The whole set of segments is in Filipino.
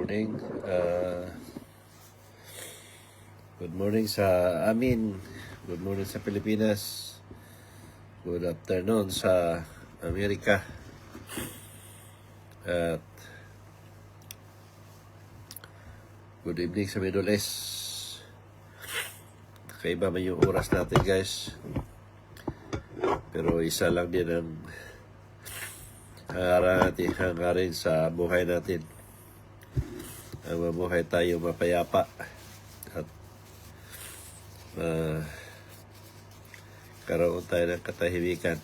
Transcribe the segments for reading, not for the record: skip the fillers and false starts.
morning. Good morning sa amin. Good morning sa Pilipinas. Good afternoon sa Amerika. At good evening sa Middle East. Kaiba man yung oras natin, guys. Pero isa lang din ang hangarin sa buhay natin. Ang mabuhay tayo mapayapa at karoon tayo ng katahimikan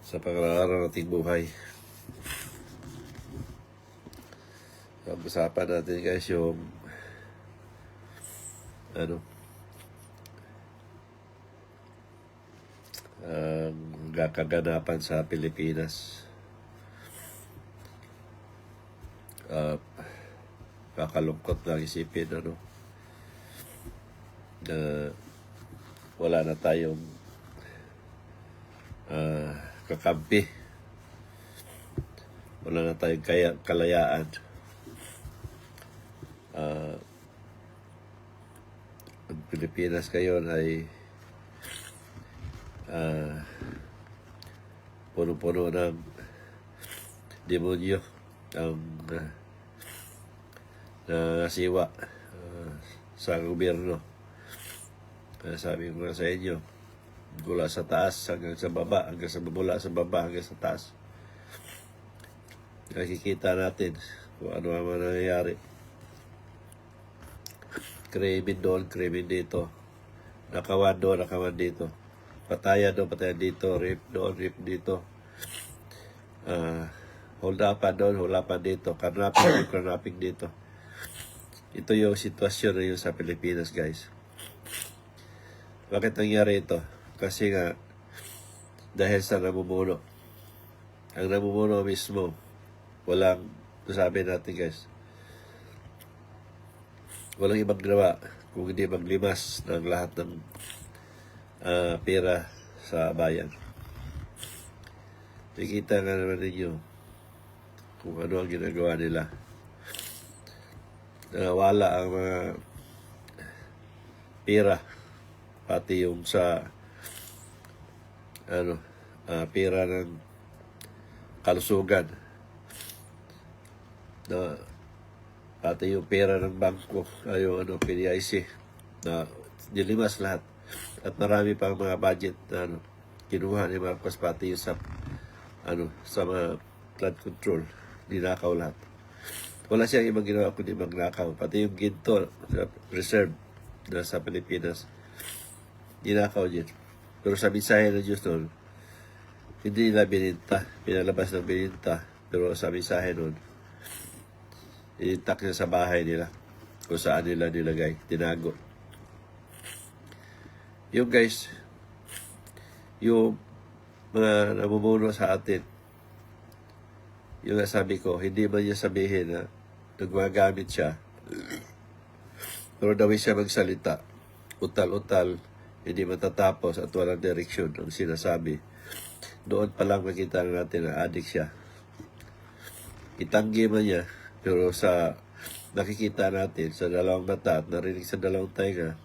sa pang-araw nating buhay. Pag-usapan natin, guys, yung ang kaganapan sa Pilipinas. Kakalungkot lang isipin na wala na tayong kakampi, wala na tayong kalayaan. Ang Pilipinas ngayon ay puno-puno ng demonyo ang nasiwa sa gobyerno. Sabi ko na sa inyo, mula sa taas hanggang sa baba, mula sa baba hanggang sa taas. Nakikita natin kung ano ang nangyayari. Krimen doon, krimen dito. Nakawan doon, nakawan dito. Patayan doon, patayan dito. Rape doon, rape dito. Hold upan doon, hold upan dito. Karnaping dito. Ito yung sitwasyon na yun sa Pilipinas, guys. Bakit nangyari ito? Kasi nga, dahil sa namumuno. Ang namumuno mismo, walang, sabi natin, guys, walang ibang ginawa kung hindi maglimas ng lahat ng pera sa bayan. Nakikita nga naman ninyo kung ano ang ginagawa nila. Wala ang mga pera, pati yung sa pera ng kalusugan, pati yung pera ng bangko, yung PDIC, na nilimas lahat. At marami pang mga budget na kinuha ni Marcos, pati yung sa mga flood control, dinakaw lahat. Wala siyang ibang ginawa kundi magnakaw. Pati yung ginto sa reserve na sa Pilipinas, dinakaw din. Pero sa mensahe ng Diyos noon, hindi nila bininta. Pinalabas ng bininta. Pero sa mensahe noon, inintak niya sa bahay nila kung saan nila nilagay. Tinago. Yung, guys, yung mga namumuno sa atin, yung nasabi ko, hindi man niya sabihin na nagmagamit siya, pero daw siya magsalita, utal-utal, hindi matatapos at walang direksyon ang sinasabi. Doon pa lang makita natin na adik siya. Itanggi man niya, pero sa nakikita natin sa dalawang mata at narinig sa dalawang tainga,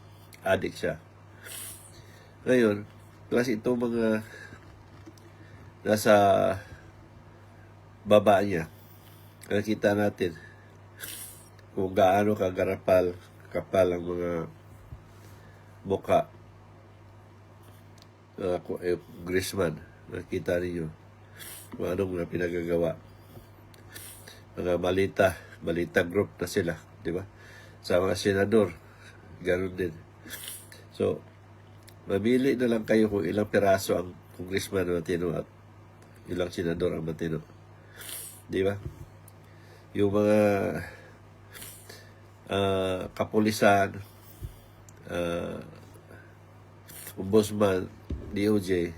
adik siya. Ngayon, kasi itong mga nasa baba niya, nakikita natin kung gaano kapal ang mga mukha. Congressman, nakita niyo kung anong mga pinagagawa. Mga balita group na sila, di ba? Sa mga senador, ganoon din. So, mamili na lang kayo kung ilang piraso ang congressman na matino at ilang senador ang matino. Di ba? Yung mga kapulisan, ombudsman, DOJ,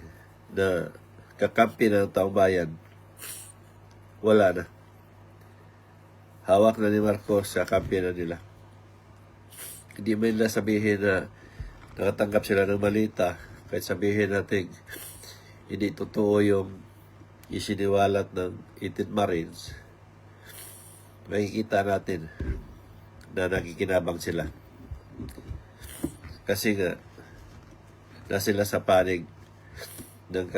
na kakampi ng taong bayan, wala na. Hawak na ni Marcos sa kampi na nila. Hindi man nila sabihin na nakatanggap sila ng balita, kahit sabihin natin hindi totoo yung isiniwalat ng 18 Marines. makikita natin na nakikinabang sila. Kasi nga, na sila sa panig ng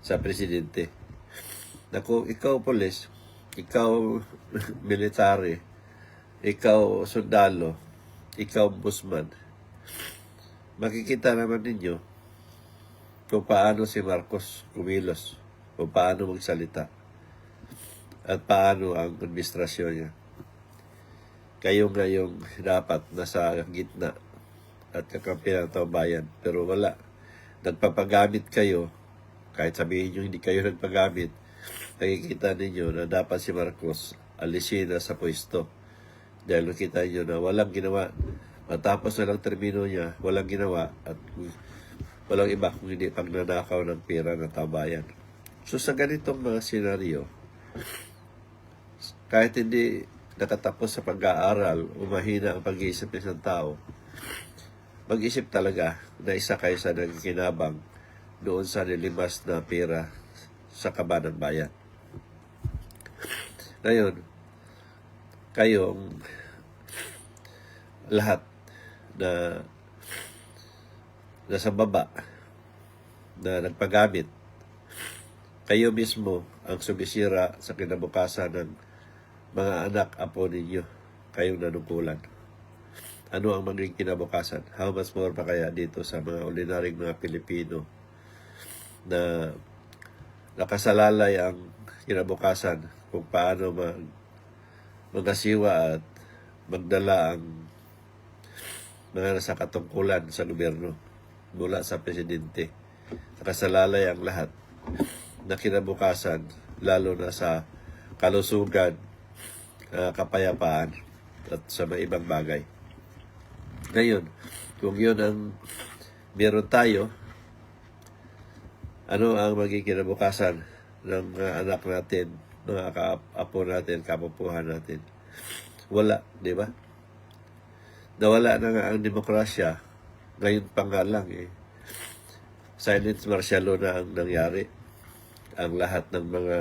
sa presidente. Na kung ikaw polis, ikaw military, ikaw sundalo, ikaw busman, makikita naman ninyo kung paano si Marcos kumilos, kung paano magsalita, at paano ang administrasyon niya. Kayo ngayong dapat nasa gitna at kakampi ng taong bayan, pero wala. Nagpapagamit kayo, kahit sabihin nyo hindi kayo nagpagamit, nakikita ninyo na dapat si Marcos alisin na sa pwesto. Dahil nakita nyo na walang ginawa. Matapos na lang termino niya, walang ginawa at walang iba kung hindi pagnanakaw ng pera ng taong bayan. So sa ganitong mga senaryo, kahit hindi nakatapos sa pag-aaral o mahina ang pag-iisip ng isang tao, mag-isip talaga na isa kayo sa nagkinabang doon sa nilimas na pera sa kaba ng bayan. Ngayon, kayong lahat na nasa baba na nagpagamit, kayo mismo ang sumisira sa kinabukasan ng mga anak, apo ninyo, kayong nanungkulan. Ano ang magiging kinabukasan? How much more pa kaya dito sa mga ordinaryong mga Pilipino na nakasalalay ang kinabukasan kung paano magasiwa at magdala ang mga nasa katungkulan sa gobyerno mula sa presidente. Nakasalalay ang lahat na kinabukasan, lalo na sa kalusugan, kapayapaan at sa mga ibang bagay. Ngayon, kung yun ang meron tayo, ano ang magiging kinabukasan ng mga anak natin, mga kaapo natin, kapupuhan natin? Wala, di ba? Nawala na nga ang demokrasya, ngayon pa nga lang silent martial law na ang nangyari. Ang lahat ng mga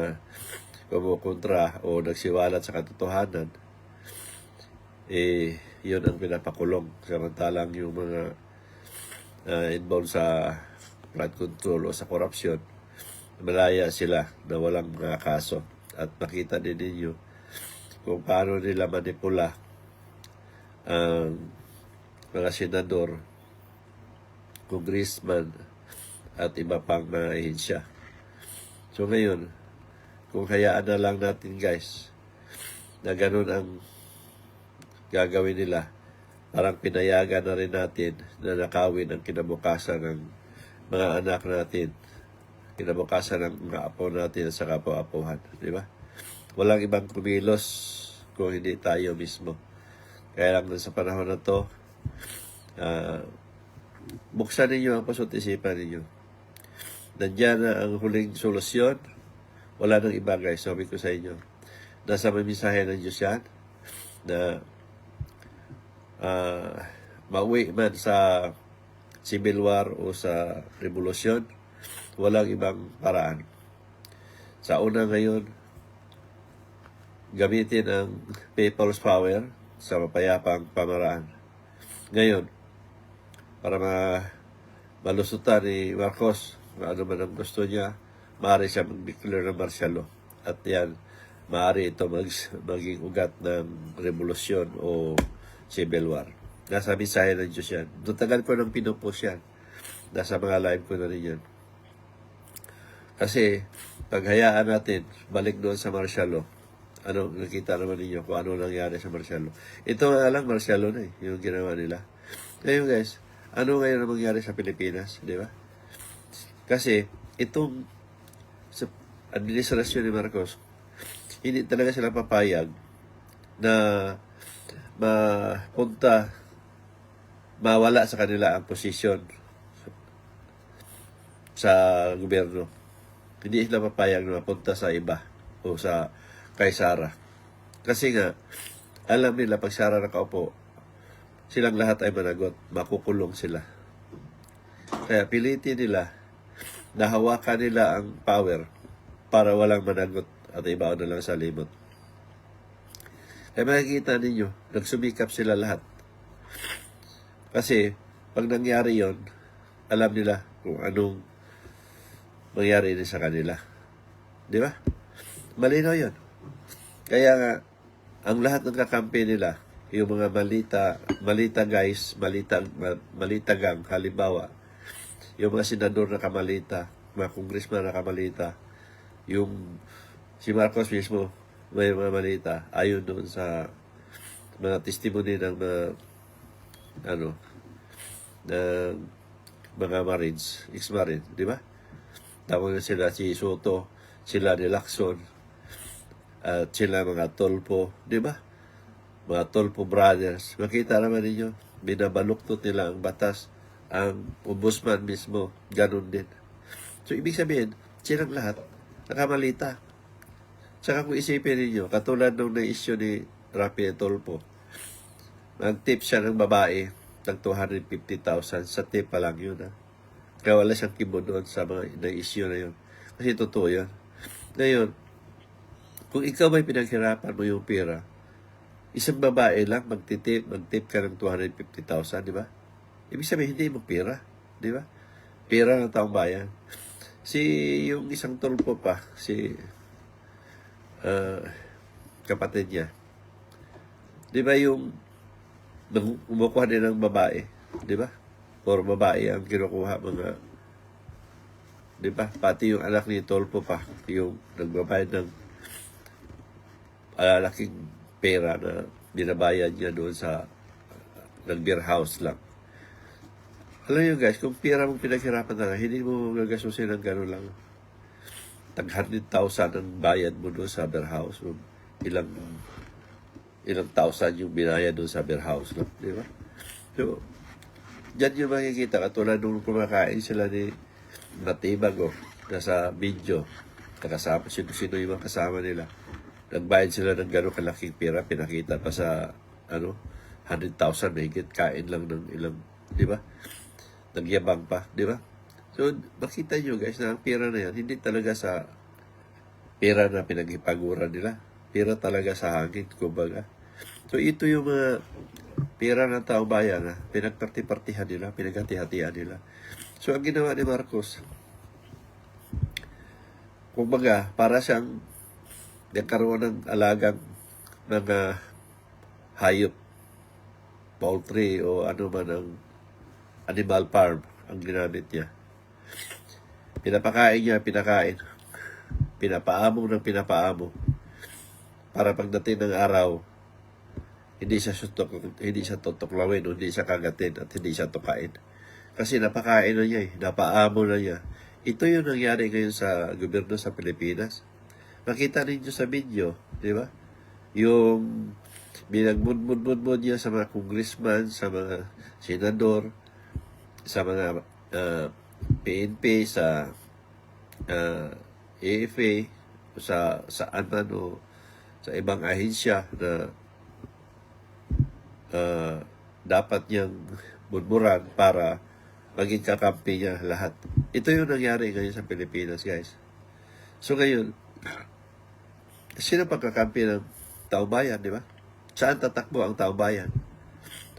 kumukontra o nagsiwalat sa katotohanan, yun ang pinapakulong. Samantalang yung mga involved sa flood control o sa korupsyon, malaya sila na walang mga kaso. At nakita din ninyo kung paano nila manipula ang mga senador, congressman, at iba pang mga ahensya. So ngayon, kung hayaan na lang natin guys, na ganun ang gagawin nila, parang pinayagan na rin natin na nakawin ang kinabukasan ng mga anak natin, kinabukasan ng mga apo natin sa kapo-apuhan. Di ba? Walang ibang kumilos kung hindi tayo mismo. Kaya lang sa panahon na to, buksan ninyo ang puso't isipan ninyo. Nandiyan na ang huling solusyon. Wala nang iba guys, sabi ko sa inyo. Nasa may mensahe ng Diyos yan na mauwi man sa civil war o sa revolusyon, walang ibang paraan. Sa una ngayon, gamitin ang people's power sa mapayapang pamaraan. Ngayon, para malusutan ni Marcos, ano man ang gusto niya, maaari siya mag-declare ng martial law. At yan, maaari ito maging ugat ng revolusyon o civil war. Nasa mensahe ng Diyos yan. Tagal ko nang pinupost yan. Nasa mga live ko na rin yan. Kasi, paghayaan natin, balik doon sa martial law, nakita naman ninyo kung ano nangyari sa martial law. Ito nga lang, martial law na yung ginawa nila. Ngayon guys, ano ngayon ang mangyari sa Pilipinas? Di ba? Kasi, itong sa administrasyon ni Marcos, hindi talaga sila papayag na mawala sa kanila ang posisyon sa gobyerno. Hindi sila papayag na mapunta sa iba o kay Sara. Kasi nga, alam nila pag Sara nakaupo, silang lahat ay managot, makukulong sila. Kaya pilitin nila na hawakan nila ang power para walang managot at iba na lang sa limot. Kaya makikita ninyo, nagsumikap sila lahat. Kasi, pag nangyari yon, alam nila kung anong mangyari din sa kanila. Di ba? Malinaw yun. Kaya nga, ang lahat ng kakampi nila, yung mga malita guys, malita gang, halimbawa, yung mga senador na kamalita, mga congressman na kamalita, yung si Marcos mismo, may mga malita, ayon doon sa mga testimony ng mga, ng mga Marines, ex-Marine, di ba? Tawag na sila si Soto, sila ni Lacson, at sila mga Tolpo, di ba? Mga Tolpo brothers. Makita naman ninyo, binabaluktot nila ang batas, ang ombudsman mismo, ganun din. So, ibig sabihin, silang lahat, nakamalita. Saka kung isipin ninyo, katulad nung na-issue ni Rafi Tolpo, nag-tip siya ng babae ng 250,000 sa tip pa lang yun. Kaya wala siyang kibo doon sa mga na-issue na yun. Kasi totoo yun. Ngayon, kung ikaw may pinaghirapan mo yung pera, isang babae lang mag-tip ka ng 250,000, di ba? Ibig sabihin, hindi mo pera, di ba? Pera ng taong bayan. Yung isang Tolpo pa, kapatid niya, di ba yung umukuha din ng babae, di ba? Or babae ang kinukuha mga, di ba? Pati yung anak ni Tolpo pa, yung nagbabayad ng laking pera na binabayad niya doon sa nag-beer house lang. Alam niyo guys, kung pera mong pinaghirapan na, hindi mo gagasusin ng gano'n lang. Tag 100,000 ang bayad mo doon sa beer house. Ilang thousand yung binayad doon sa beer house lang, di ba? So, dyan yung makikita, katulad nung kumakain sila ni Matibag, nasa video, nakasama, sino yung mga kasama nila. Nagbayad sila ng gano'ng kalaking pera, pinakita pa sa, 100,000, mahigit, kain lang ng ilang, di ba? Nagyabang pa, di ba? So, makita nyo guys na ang pera na yan, hindi talaga sa pera na pinaghipaguran nila. Pera talaga sa hangin, kumbaga. So, ito yung mga pera ng taong bayan na pinagparti-partihan nila, pinaghati-hatian nila. So, ang ginawa ni Marcos, kumbaga, para siyang nagkaroon ng alagang mga hayop, poultry o ano man ang animal farm ang ginamit niya. Pinapakain niya, pinapaamo ng pinapaamo para pagdating ng araw, hindi siya tutuklawin, hindi siya kagatin at hindi siya tukain. Kasi napakain na niya napaamo na niya. Ito yung nangyari ngayon sa gobyerno sa Pilipinas. Makita ninyo sa video, di ba? Yung binagmud niya sa mga congressman, sa mga senador, sa mga PNP, sa AFA, sa ANMAN o sa ibang ahensya na dapat niyang bunburan para maging kakampi niya lahat. Ito yung nangyari ngayon sa Pilipinas, guys. So ngayon, sino pagkakampi ng taong bayan, di ba? Saan tatakbo ang taong bayan?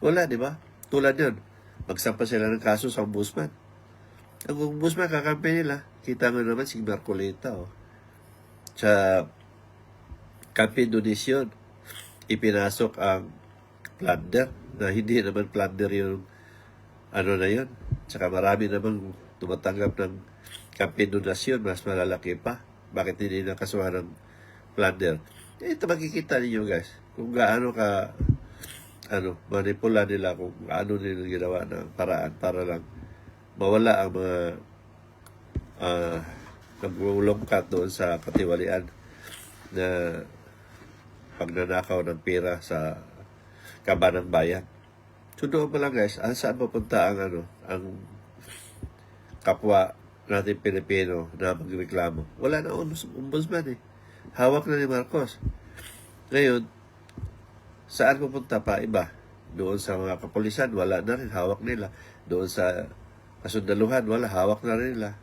Wala, di ba? Tulad yun, magsampa sila ng kaso sa ombudsman. Ang ombudsman kakampi nila, kita mo naman si Marcoleta, sa Kampi Donation, ipinasok ang plunder, na hindi naman plunder yung na yun. Tsaka marami naman tumatanggap ng Kampi Donation, mas malalaki pa. Bakit hindi nakasuhan ng plunder? Ito makikita ninyo guys, kung gaano ka manipula nila, kung gaano nila ginawa ng paraan para lang mawala ang mga nagulongkat doon sa katiwalian na pagnanakaw ng pera sa kaban ng bayan. So doon pa lang guys, saan mapunta ang kapwa natin Pilipino na magreklamo? Wala na ombudsman Hawak na ni Marcos. Ngayon, saan pupunta pa iba? Doon sa mga kapulisan, wala na rin, hawak nila. Doon sa kasundaluhan, wala, hawak na rin nila.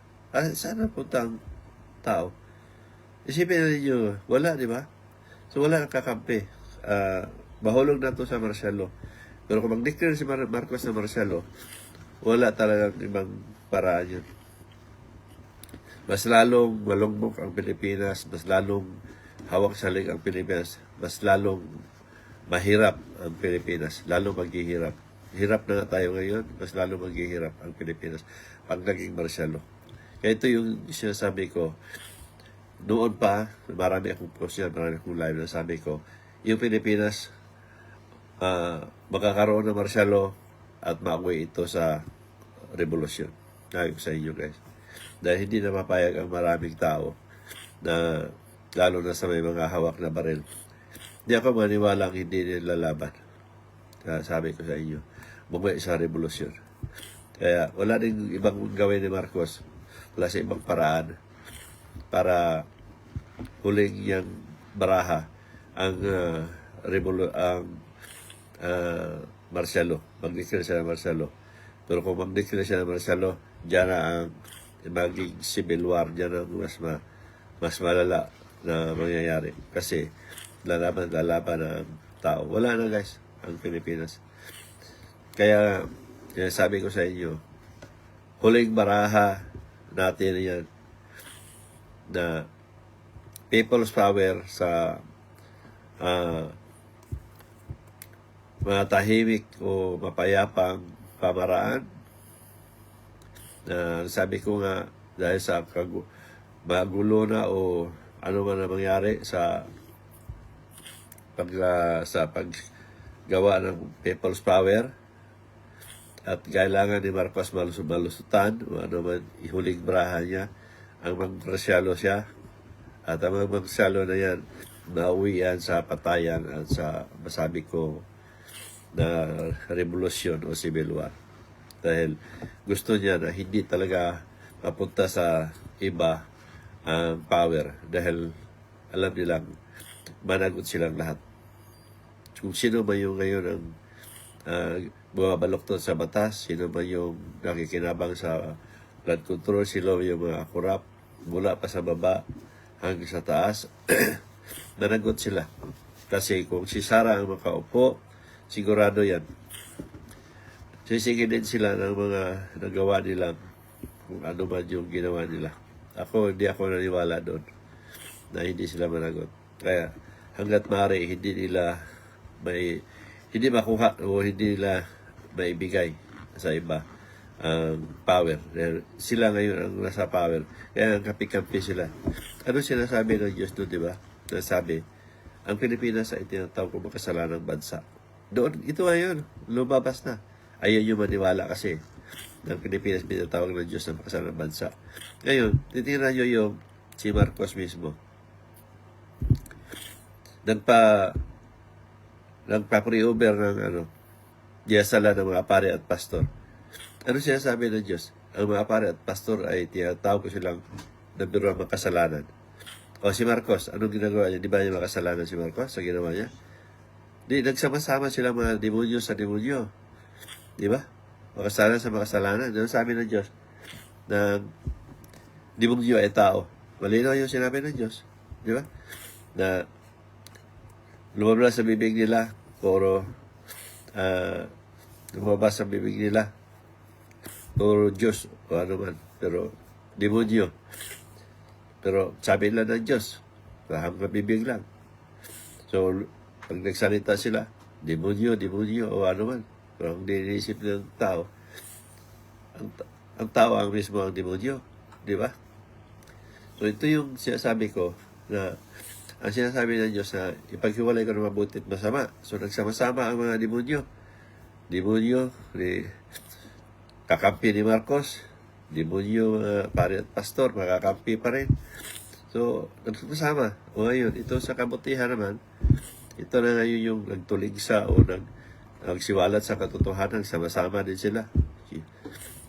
Saan napunta ang tao? Isipin na ninyo, wala, di ba? So wala nang kakampi. mahulog na to sa martial law. Pero kung mag-declare si Marcos na martial law, wala talagang ibang paraan yun. Mas lalong malugmok ang Pilipinas, mas lalong hawak sa lig ang Pilipinas, mas lalong mahirap ang Pilipinas, lalong maghihirap. Hirap na nga tayo ngayon, mas lalong maghihirap ang Pilipinas pag naging martial law. Kaya ito yung sinasabi ko, noon pa, marami akong post yan, marami akong live na sabi ko, yung Pilipinas, magkakaroon ng martial law at mauwi ito sa revolusyon. Sabi ko sa inyo guys. Dahil hindi na mapayag ang maraming tao na lalo na sa may mga hawak na baril. Hindi ako maniwalang hindi nila laban. Sabi ko sa inyo, bumuwi sa revolusyon. Kaya wala din ibang gawin ni Marcos. Wala sa ibang paraan para huling yang baraha ang martial law. Mag-declare siya ng martial law. Pero kung mag-declare siya ng martial law, diyan na ang maging civil war, diyan ang mas malala na mangyayari. Kasi lalaban ang tao. Wala na guys, ang Pilipinas. Kaya sabi ko sa inyo, huling baraha natin yan na people's power sa mga tahimik o mapayapang pamaraan. Sabi ko nga, dahil sa magulo na o ano man na mangyari sa paggawa ng people's power at kailangan ni Marcos malusutan o ano man ihuling braha niya ang magmarsyalo siya at ang magmarsyalo na yan nauwi yan sa patayan at sa masabi ko na revolusyon o civil war. Dahil gusto niya na hindi talaga mapunta sa iba ang power dahil alam nilang managot silang lahat. Kung sino man yung ngayon ang bumabaloktot sa batas, sino man yung nakikinabang sa blood control, sila yung mga kurap, mula pa sa baba hanggang sa taas, managot sila. Kasi kung si Sara ang makaupo, sigurado yan. Sisigilin sila ng mga nagawa nilang kung ano man yung ginawa nila. Hindi ako naniwala doon na hindi sila managot. Kaya hanggat maaari hindi makuha o hindi nila maibigay sa iba ang power. Sila ngayon ang nasa power. Kaya ang kapi-kampi sila. Ano sinasabi ng Diyos doon, di ba? Nasabi, ang Pilipinas ay tinatawag kong makasalanang bansa. Doon, ito ngayon, lumabas na. Ayaw nyo maniwala kasi ng Pilipinas pinatawag ng Diyos ng makasalanang bansa. Ngayon, titingnan nyo yung si Marcos mismo. Nagpa-pre-over ng diyasala ng mga pare at pastor. Ano siya sabi ng Diyos? Ang mga pare at pastor ay tinatawag ko silang nagbiruang makasalanan. O si Marcos, anong ginagawa niya? Di ba niya makasalanan si Marcos sa ginawa niya? Di, nagsama-sama silang mga demonyo sa demonyo. Di ba? Makasalanan sa makasalanan. Ano sabi ng Diyos? Na demonyo ay tao. Malinaw yung sinabi ng Diyos. Di ba? Na lumabas sa bibig nila, puro lumabas sa bibig nila, puro Diyos o ano man. Pero demonyo. Pero sabi nila ng Diyos, raham na bibig lang. So, pag nagsalita sila, demonyo o ano man. Pero ang diniisip ng tao, ang tao ang mismo ang demonyo. Di ba? So, ito yung sinasabi ko na ang sinasabi ng Diyos na ipaghiwalay ko ng mabuti at masama. So, nagsama-sama ang mga demonyo. Demonyo, kakampi ni Marcos, demonyo, pare at pastor, makakampi pa rin. So, nagsama. O ngayon, ito sa kabutihan naman, ito na ngayon yung nagtuligsa o nagsiwalat sa katotohanan, sama-sama din sila.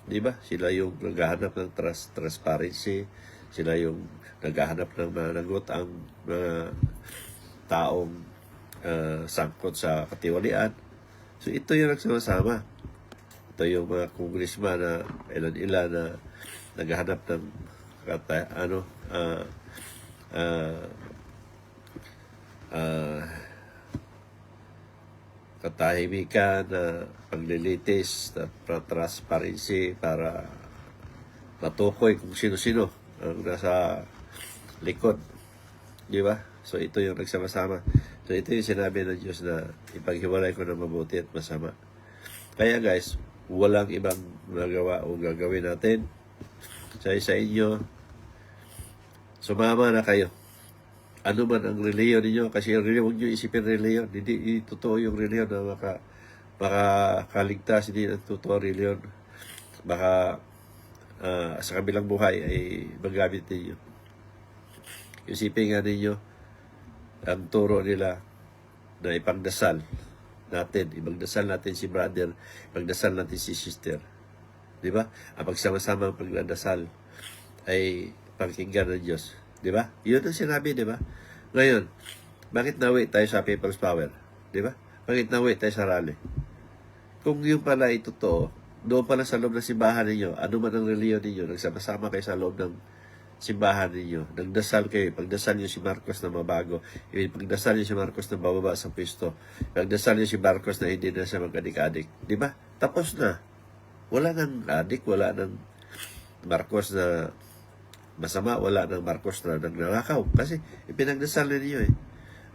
Di ba? Sila yung naghahanap ng transparency, sila yung naghahanap ng managot ang mga taong sangkot sa katiwalian. So, ito yung nagsama-sama. Ito yung mga congressman na ilan-ilan na naghahanap ng katahimikan, paglilitis, transparency para matukoy kung sino-sino ang nasa likod. Di ba? So ito yung nagsama-sama. So ito yung sinabi ng Diyos na ipaghiwalay ko ng mabuti at masama. Kaya guys, walang ibang nagawa o gagawin natin. Sa inyo, sumama na kayo. Ano man ang reliyon ninyo, kasi yung reliyon, huwag nyo isipin reliyon. Hindi totoo yung reliyon na makakaligtas, hindi ang totoo reliyon. Baka sa kabilang buhay ay magamit ninyo. Isipin nga ninyo, ang turo nila na ipagdasal natin, ipagdasal natin si brother, ipagdasal natin si sister. Di ba? Ang pagsama-sama ang pagdadasal ay pakinggan ng Diyos. Di ba? Yun ang sinabi, di ba? Ngayon, bakit nawi tayo sa People's Power? Di ba? Bakit nawi tayo sa rally? Kung yun pala ay totoo, doon pala sa loob ng simbahan ninyo, ano man ang reliyon ninyo, nagsama-sama kayo sa loob ng simbahan ninyo, nagdasal kayo, pagdasal niyo si Marcos na mabago, pagdasal niyo si Marcos na bababa sa pwesto, pagdasal niyo si Marcos na hindi na siya mag-adik-adik. Di ba? Tapos na. Wala nang adik, wala nang Marcos na masama, wala nang Marcos na nagnanakaw. Kasi ipinagdasal ninyo eh.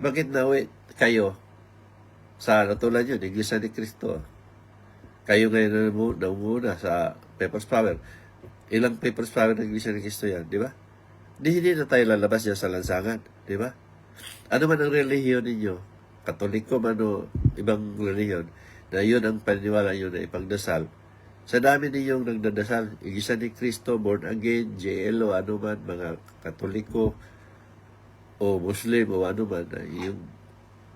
Bakit nawi kayo sa natulad nyo, Iglesia ni Cristo? Kayo ngayon na umuna sa People's Power. Ilang People's Power ng Iglesia ni Cristo yan, di ba? Hindi na tayo lalabas yan sa lansangan, di ba? Ano man ang relihiyon ninyo, Katoliko man o ibang relihiyon, na yun ang paniniwala nyo na ipagdasal. Sa dami ninyong nagdadasal, Iglesia ni Cristo, born again, JLO, ano man, mga Katoliko, o Muslim, o ano man, yung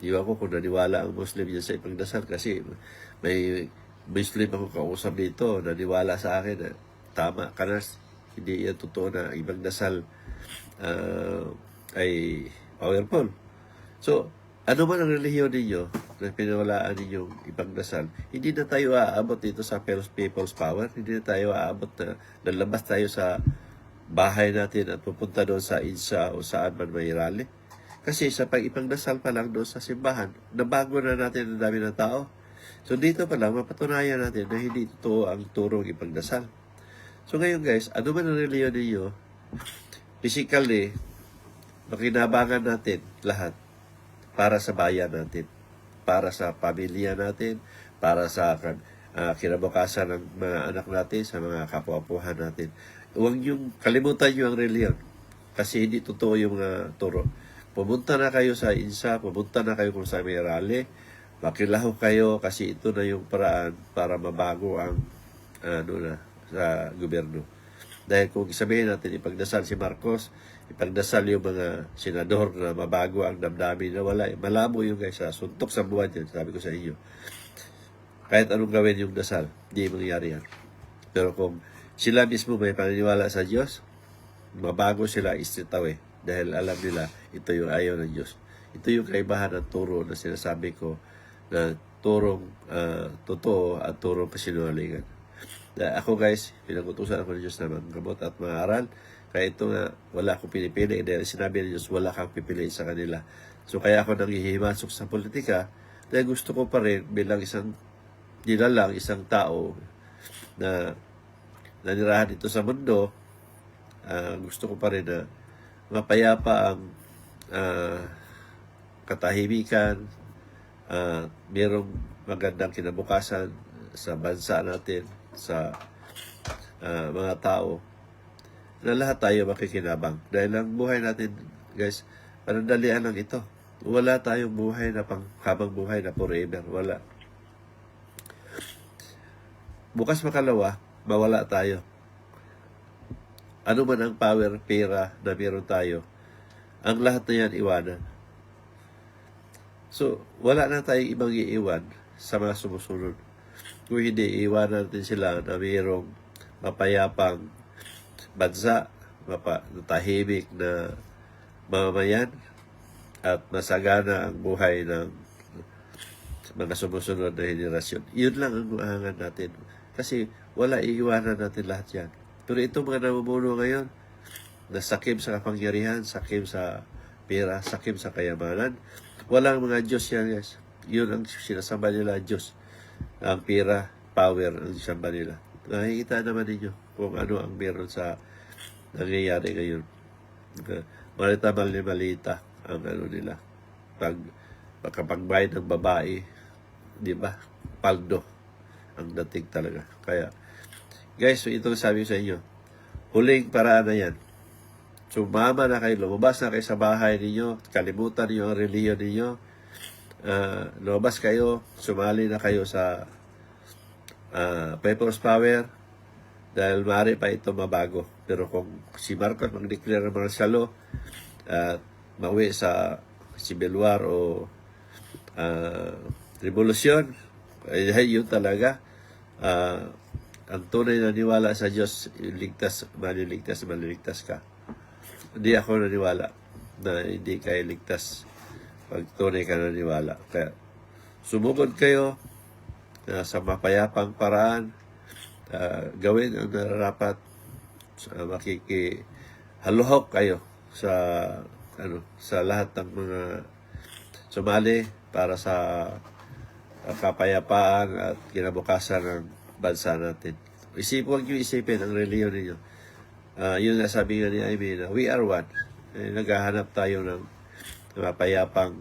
iwan ko kung naniwala ang Muslim yan sa ipagdasal kasi may Muslim ako kausap dito, naniwala sa akin na tama ka na, hindi yan totoo na ibang dasal ay powerful. So, ano man ang relihiyon ninyo na pinawalaan ninyong ipagdasal, hindi na tayo aabot dito sa People's Power, hindi na tayo aabot na lalabas tayo sa bahay natin at pupunta doon sa INSA o saan man may rally. Kasi sa pag-ipagdasal pa lang doon sa simbahan, nabago na natin ang dami ng tao. So dito pa lang, mapatunayan natin na hindi totoo ang turong ipagdasal. So ngayon guys, ano man ang reliyon ninyo, physically, makinabangan natin lahat para sa bayan natin, para sa pamilya natin, para sa kinabukasan ng mga anak natin, sa mga kapwa-apuhan natin. Huwag niyong kalimutan niyo ang reliyon kasi hindi totoo yung mga turo. Pumunta na kayo sa INSA, pumunta na kayo kung sa may rally, makilaho kayo kasi ito na yung paraan para mabago ang sa gobyerno. Dahil kung sabihin natin ipagdasal si Marcos, ipagdasal yung mga senador na mabago ang damdamin na wala. Malabo yung guys, suntok sa buwan yan, sabi ko sa inyo. Kahit anong gawin yung dasal, hindi mangyari yan. Pero kung sila mismo may paniniwala sa Diyos, mabago sila straight away. Dahil alam nila, ito yung ayaw ng Diyos. Ito yung kaibahan ng turo na sinasabi ko na turong totoo at turong pasinungalingan. Ako guys, pinagutusan ako ng Diyos na manggamot at maaral. Kaya ito nga, wala akong pinipili. Dahil sinabi ng Diyos, wala kang pipiliin sa kanila. So kaya ako nanghihimasok sa politika dahil gusto ko pa rin bilang isang nilalang, isang tao na nanirahan dito sa mundo, gusto ko pa rin na mapayapa ang katahimikan, mayroong magandang kinabukasan sa bansa natin, sa mga tao, na lahat tayo makikinabang. Dahil ang buhay natin, guys, panandalian lang ito. Wala tayong buhay na habang buhay na forever. Wala. Bukas makalawa, mawala tayo. Ano man ang power, pera na meron tayo, ang lahat na yan iwanan. So, wala na tayong ibang iiwan sa mga sumusunod. Kung hindi, iiwanan natin sila na mayroong mapayapang bansa, tahimik na mamamayan, at masagana ang buhay ng mga sumusunod na henerasyon. Yun lang ang uangan natin. Kasi wala, iiwanan natin lahat yan. Pero itong mga namumuno ngayon, nasakim sa kapangyarihan, sakim sa pera, sakim sa kayamanan, walang mga Diyos yan, guys. Yun ang sinasamba nila Diyos. Ang pera, power ang sinasamba nila. Nakikita naman ninyo kung ano ang meron sa nangyayari ngayon. Malita ang ano nila. Pagkapagbayad ng babae, di ba? Paldo ang dating talaga. Kaya, guys, so itong sabi ko sa inyo, huling paraan na yan. Sumama na kayo, lumabas na kayo sa bahay ninyo, kalimutan niyo ang reliyon ninyo, lumabas kayo, sumali na kayo sa People's Power, dahil maaari pa ito mabago. Pero kung si Marcos mag-declare ng martial law at mauwi sa civil war o revolusyon, ay yun talaga. Ang tunay na niwala sa Diyos, maliligtas ka. Hindi ako naniwala na hindi kayo ligtas pag tunay ka naniwala. Kaya sumugod kayo sa mapayapang paraan, gawin ang nararapat, makikihaluhok kayo sa lahat ng mga sumali para sa kapayapaan at kinabukasan ng bansa natin. Huwag niyo isipin ang reliyon ninyo. Yun nga sabi nga ni Amy na we are one. Naghahanap tayo ng mapayapang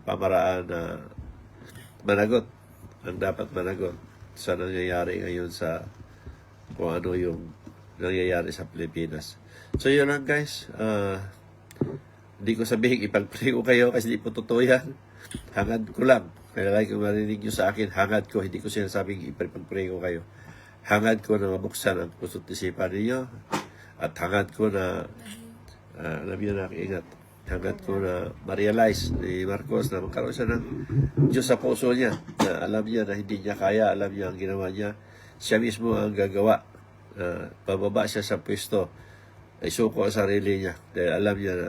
pamaraan na managot. Ang dapat managot sa nangyayari ngayon sa kung ano yung nangyayari sa Pilipinas. So yun lang guys. Hindi ko sabihin ipag-pray ko kayo kasi hindi po totoo yan. Hangad ko lang. Kaya like kung marinig nyo sa akin, hangad ko. Hindi ko sinasabing ipag-pray ko kayo. Hangad ko na mabuksan ang puso't isipan ninyo. At hangad ko na alam nyo na, ingat. Hangad ko na ma-realize ni Marcos na magkaroon siya ng Diyos sa puso niya. Na alam niya na hindi niya kaya, alam niya ang ginawa niya. Siya mismo ang gagawa. Pababa siya sa pwesto. Ay suko ang sarili niya. Dahil alam niya na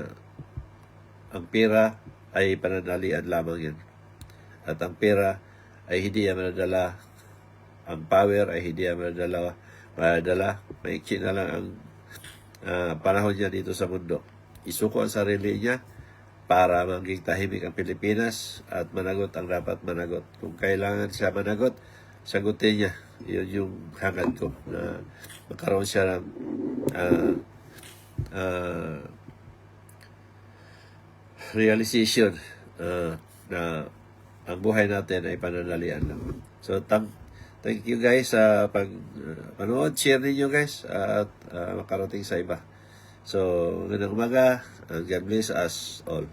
ang pera ay pananalian lamang yan. At ang pera ay hindi yan manadala. Ang power ay hindi yan manadala. Maiksi na lang ang panahon niya dito sa mundo. Isuko ang sarili niya para maging tahimik ang Pilipinas at managot ang dapat managot. Kung kailangan siya managot, sagutin niya. Yun yung hangad ko na magkaroon siya ng realization na ang buhay natin ay pananalian lang. So, thank you guys sa panood. Share ninyo guys at makarating sa iba. So, magandang umaga. God bless us all.